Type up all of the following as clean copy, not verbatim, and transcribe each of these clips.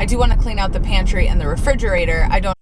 do want to clean out the pantry and the refrigerator. I don't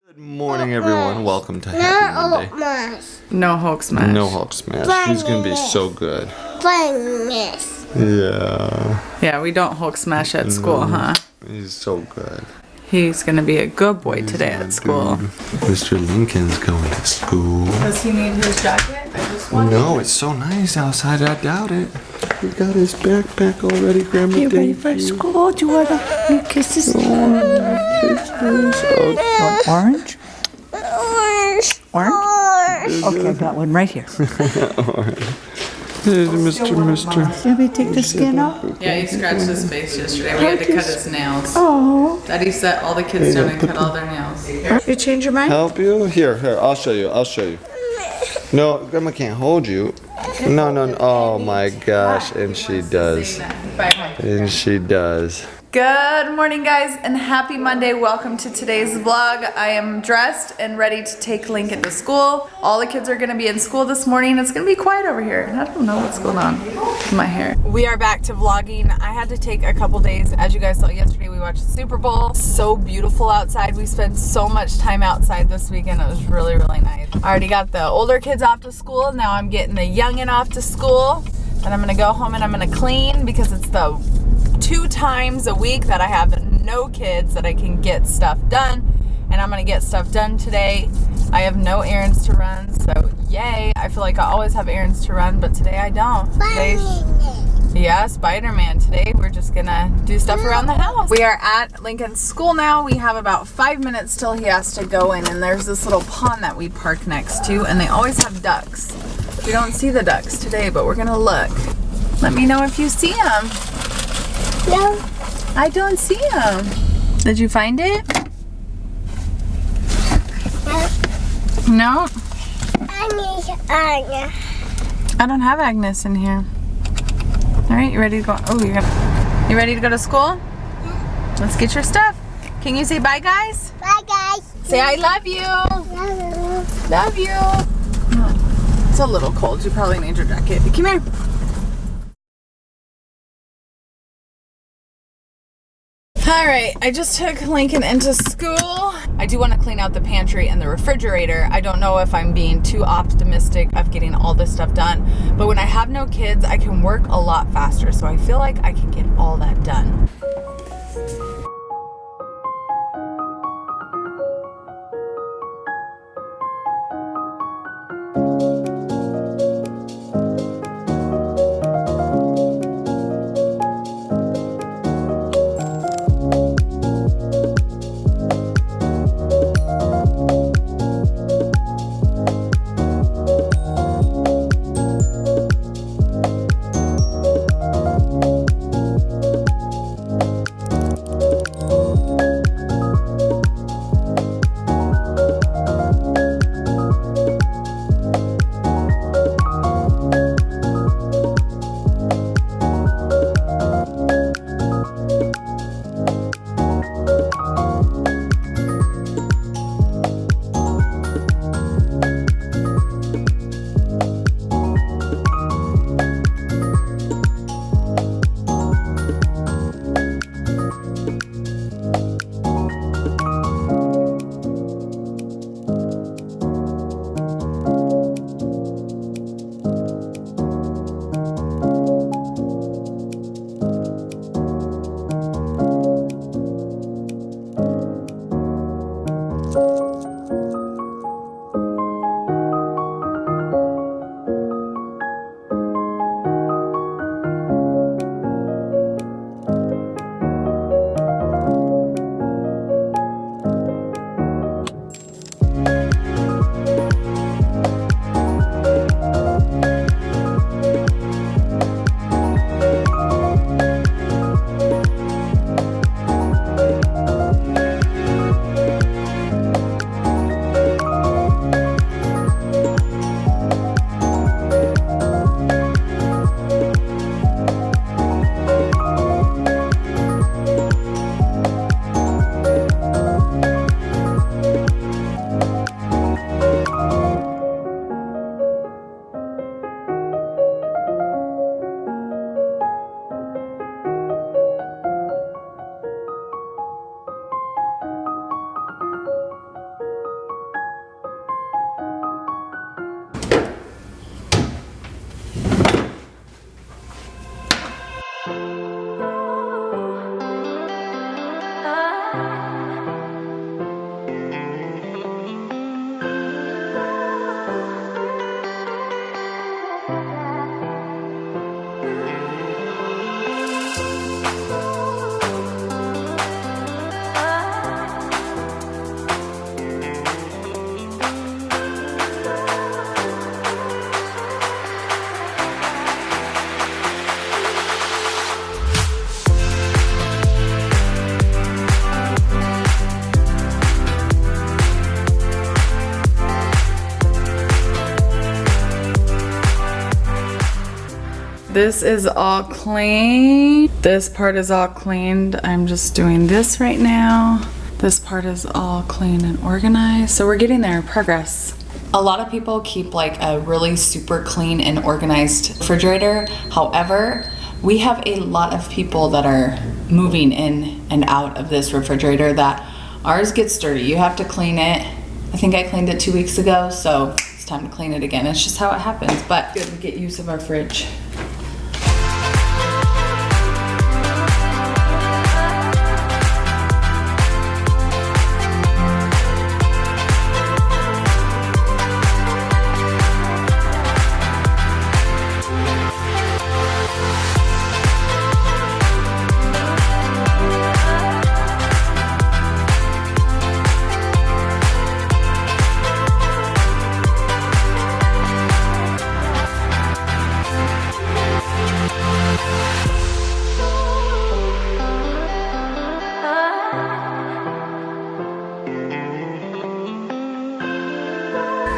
Good morning, everyone. Welcome to Happy Monday. No Hulk smash. No Hulk smash. He's gonna be so good. Yeah. Yeah, we don't Hulk smash at school, huh? He's so good. He's gonna be a good boy today at school. Mr. Lincoln's going to school. Does he need his jacket? I just want No, it's so nice outside. I doubt it. He got his backpack already, Grandma. You ready for school? Do you want to kisses? Oh, Orange? Orange? Okay, I've got one right here. Here's Mister. Let me take the skin off. Yeah, he scratched his face yesterday. We had to cut his nails. Oh. Daddy set all the kids down and cut all their nails. You change your mind? Help you? Here. I'll show you. No, Grandma can't hold you. No. Oh my gosh, and she does. And she does. Good morning, guys, and happy Monday. Welcome to today's vlog. I am dressed and ready to take Lincoln to school. All the kids are gonna be in school this morning. It's gonna be quiet over here. I don't know what's going on with my hair. We are back to vlogging. I had to take a couple days. As you guys saw yesterday, we watched the Super Bowl. So beautiful outside. We spent so much time outside this weekend. It was really, really nice. I already got the older kids off to school. Now I'm getting the youngin' off to school. Then I'm gonna go home and I'm gonna clean because it's the 2 times a week that I have no kids that I can get stuff done, and I'm gonna get stuff done today. I have no errands to run, so yay. I feel like I always have errands to run, but today I don't. Yeah, Spider-Man. Today we're just gonna do stuff around the house. We are at Lincoln's school now. We have about 5 minutes till he has to go in, and there's this little pond that we park next to, and they always have ducks. We don't see the ducks today, but we're gonna look. Let me know if you see them. No. I don't see him. Did you find it? No. I need Anya. I don't have Agnes in here. All right, you ready to go? Oh, you ready to go to school? Yeah. Let's get your stuff. Can you say bye, guys? Bye, guys. Say I love you. Love you. It's a little cold. You probably need your jacket. Come here. All right, I just took Lincoln into school. I do want to clean out the pantry and the refrigerator. I don't know if I'm being too optimistic of getting all this stuff done, but when I have no kids, I can work a lot faster, so I feel like I can get all that done. This is all clean. This part is all cleaned. I'm just doing this right now. This part is all clean and organized. So we're getting there, progress. A lot of people keep like a really super clean and organized refrigerator. However, we have a lot of people that are moving in and out of this refrigerator that ours gets dirty. You have to clean it. I think I cleaned it 2 weeks ago, so it's time to clean it again. It's just how it happens, but good to get use of our fridge.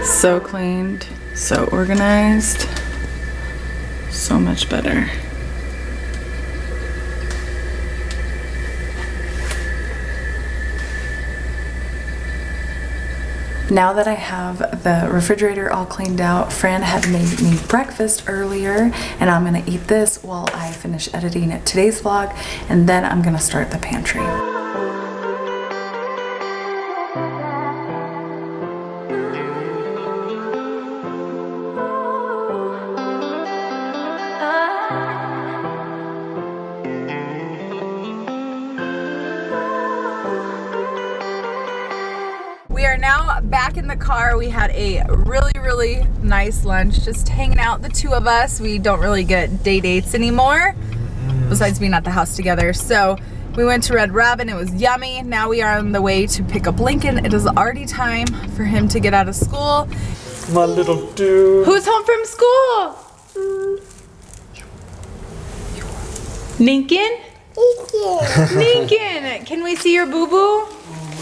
So cleaned, so organized, so much better. Now that I have the refrigerator all cleaned out, Fran had made me breakfast earlier, and I'm gonna eat this while I finish editing today's vlog, and then I'm gonna start the pantry. We are now back in the car. We had a really nice lunch, just hanging out, the two of us. We don't really get day dates anymore, besides being at the house together. So we went to Red Robin, it was yummy. Now we are on the way to pick up Lincoln. It is already time for him to get out of school. My little dude. Who's home from school? Lincoln? Lincoln, can we see your boo-boo?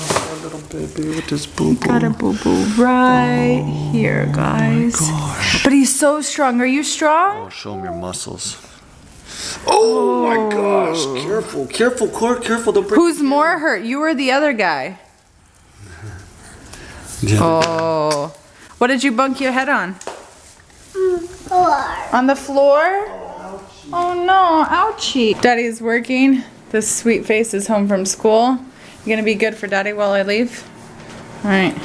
My little baby with his boo-boo. Got a boo-boo right here, guys. Oh gosh. But he's so strong. Are you strong? Oh, show him your muscles. Oh my gosh. Careful, careful, Clark, careful. Don't break. Who's more hurt, you or the other guy? Oh. What did you bunk your head on? On the floor? Oh no, ouchie. Daddy's working. This sweet face is home from school. You gonna be good for Daddy while I leave? Alright.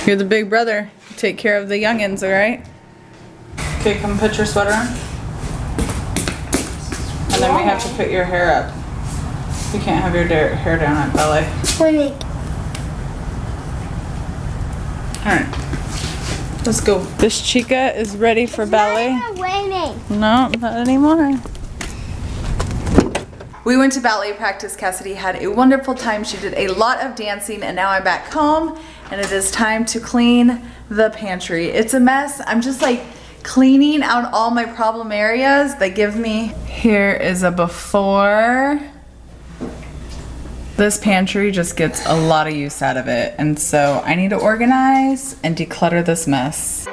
You're the big brother. Take care of the youngins, alright? Okay, come put your sweater on. And then we have to put your hair up. You can't have your hair down at ballet. Alright. Let's go. This chica is ready for ballet. No, not anymore. We went to ballet practice. Cassidy had a wonderful time. She did a lot of dancing, and now I'm back home and it is time to clean the pantry. It's a mess. I'm just like cleaning out all my problem areas that give me. Here is a before. This pantry just gets a lot of use out of it, and so I need to organize and declutter this mess.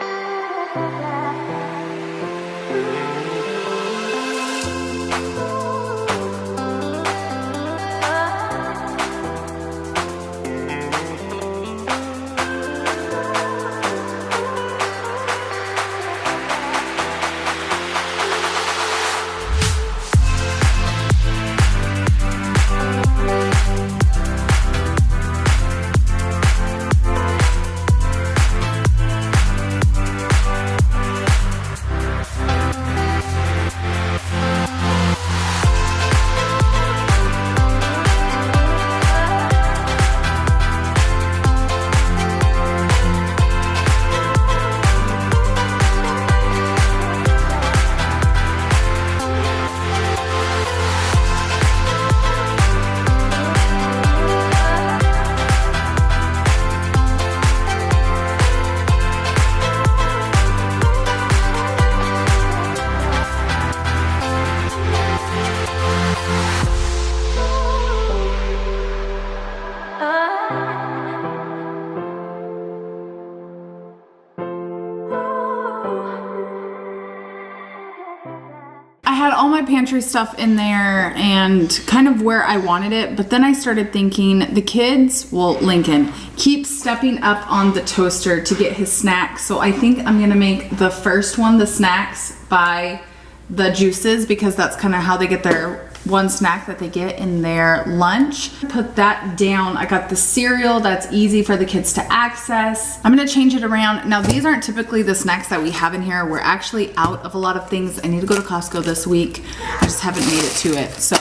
my pantry stuff in there and kind of where I wanted it, but then I started thinking the kids, well, Lincoln, keeps stepping up on the toaster to get his snacks. So I think I'm gonna make the first one, the snacks, by the juices, because that's kind of how they get their one snack that they get in their lunch. Put that down. I got the cereal that's easy for the kids to access. I'm gonna change it around. Now these aren't typically the snacks that we have in here. We're actually out of a lot of things. I need to go to Costco this week. I just haven't made it to it. So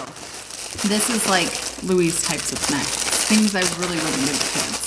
this is like Louise types of snacks. Things I really wouldn't give the kids.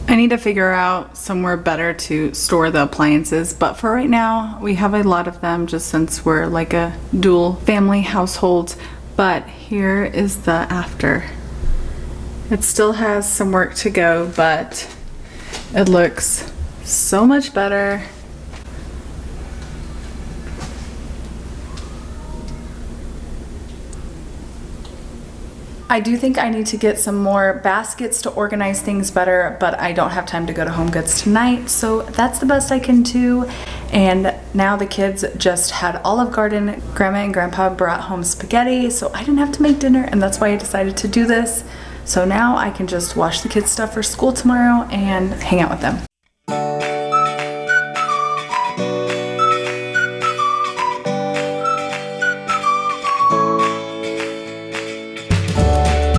I need to figure out somewhere better to store the appliances, but for right now we have a lot of them just since we're like a dual family household. But here is the after. It still has some work to go, but it looks so much better. I do think I need to get some more baskets to organize things better, but I don't have time to go to Home Goods tonight, so that's the best I can do. And now the kids just had Olive Garden. Grandma and Grandpa brought home spaghetti, so I didn't have to make dinner, and that's why I decided to do this. So now I can just wash the kids' stuff for school tomorrow and hang out with them.